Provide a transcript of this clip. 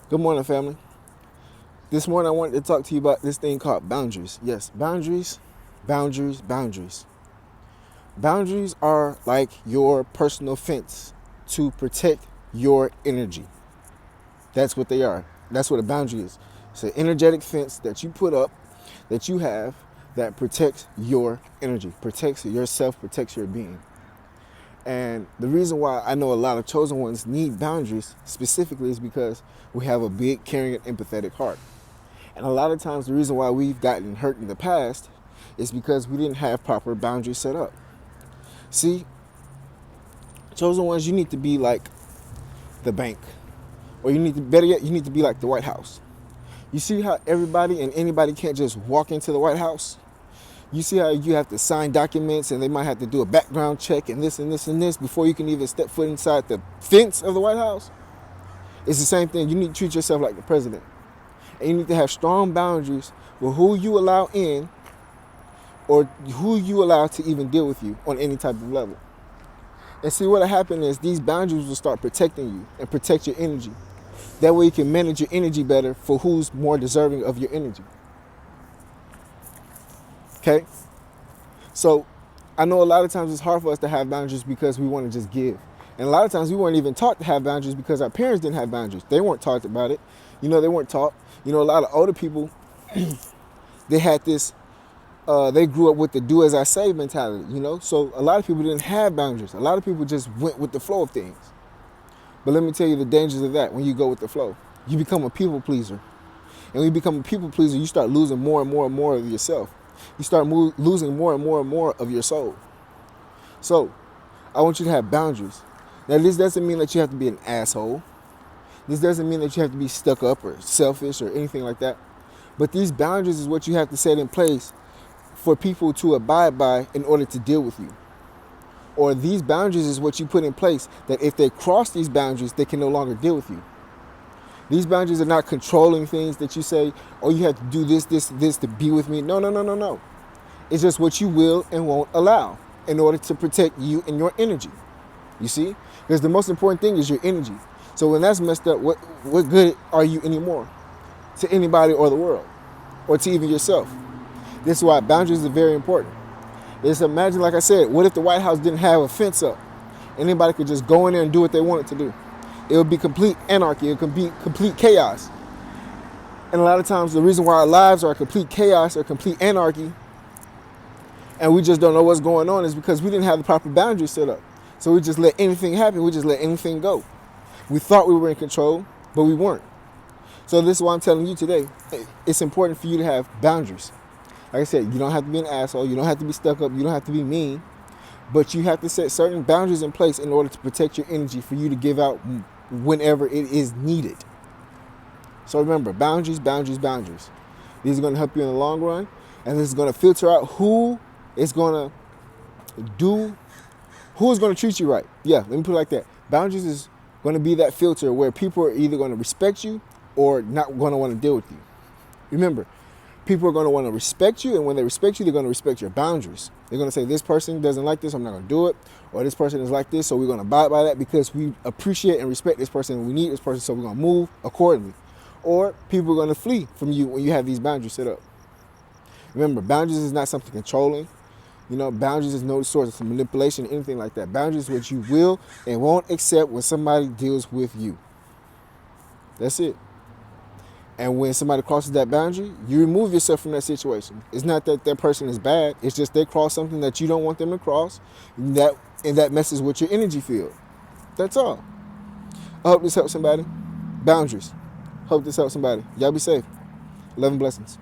Good morning, family. This morning I wanted to talk to you about this thing called boundaries. Yes, boundaries, boundaries, boundaries. Boundaries are like your personal fence to protect your energy. That's what they are. That's what a boundary is. It's an energetic fence that you put up, that you have, that protects your energy, protects yourself, protects your being. And the reason why I know a lot of chosen ones need boundaries specifically is because we have a big, caring, and empathetic heart. And a lot of times the reason why we've gotten hurt in the past is because we didn't have proper boundaries set up. See, chosen ones, you need to be like the bank. Or you need to, better yet, you need to be like the White House. You see how everybody and anybody can't just walk into the White House? You see how you have to sign documents and they might have to do a background check and this and this and this before you can even step foot inside the fence of the White House? It's the same thing. You need to treat yourself like the president. And you need to have strong boundaries with who you allow in or who you allow to even deal with you on any type of level. And see, what'll happen is these boundaries will start protecting you and protect your energy. That way you can manage your energy better for who's more deserving of your energy. Okay? So I know a lot of times it's hard for us to have boundaries because we want to just give. And a lot of times we weren't even taught to have boundaries because our parents didn't have boundaries. They weren't taught about it. They weren't taught. A lot of older people, they had this, they grew up with the do as I say mentality, So a lot of people didn't have boundaries. A lot of people just went with the flow of things. But let me tell you the dangers of that when you go with the flow. You become a people pleaser. And when you become a people pleaser, you start losing more and more and more of yourself. You start losing more and more and more of your soul. So I want you to have boundaries. Now, this doesn't mean that you have to be an asshole. This doesn't mean that you have to be stuck up or selfish or anything like that. But these boundaries is what you have to set in place for people to abide by in order to deal with you. Or these boundaries is what you put in place that if they cross these boundaries, they can no longer deal with you. These boundaries are not controlling things that you say, oh, you have to do this to be with me. No. It's just what you will and won't allow in order to protect you and your energy. You see? Because the most important thing is your energy. So when that's messed up, what good are you anymore to anybody or the world or to even yourself? This is why boundaries are very important. Just imagine, like I said, what if the White House didn't have a fence up? Anybody could just go in there and do what they wanted to do. It would be complete anarchy. It could be complete chaos. And a lot of times the reason why our lives are complete chaos or complete anarchy and we just don't know what's going on is because we didn't have the proper boundaries set up. So we just let anything happen. We just let anything go. We thought we were in control, but we weren't. So this is why I'm telling you today. It's important for you to have boundaries. Like I said, you don't have to be an asshole. You don't have to be stuck up. You don't have to be mean. But you have to set certain boundaries in place in order to protect your energy for you to give out whenever it is needed. So remember, boundaries, boundaries, boundaries. These are going to help you in the long run. And this is going to filter out who is going to treat you right. Yeah, let me put it like that. Boundaries is going to be that filter where people are either going to respect you or not going to want to deal with you. Remember, people are going to want to respect you, and when they respect you, they're going to respect your boundaries. They're going to say, this person doesn't like this, I'm not going to do it. Or this person is like this, so we're going to abide by that because we appreciate and respect this person, and we need this person, so we're going to move accordingly. Or people are going to flee from you when you have these boundaries set up. Remember, boundaries is not something controlling. Boundaries is no source of manipulation, anything like that. Boundaries is what you will and won't accept when somebody deals with you. That's it. And when somebody crosses that boundary, you remove yourself from that situation. It's not that that person is bad. It's just they cross something that you don't want them to cross. And that messes with your energy field. That's all. I hope this helps somebody. Boundaries. Hope this helps somebody. Y'all be safe. Love and blessings.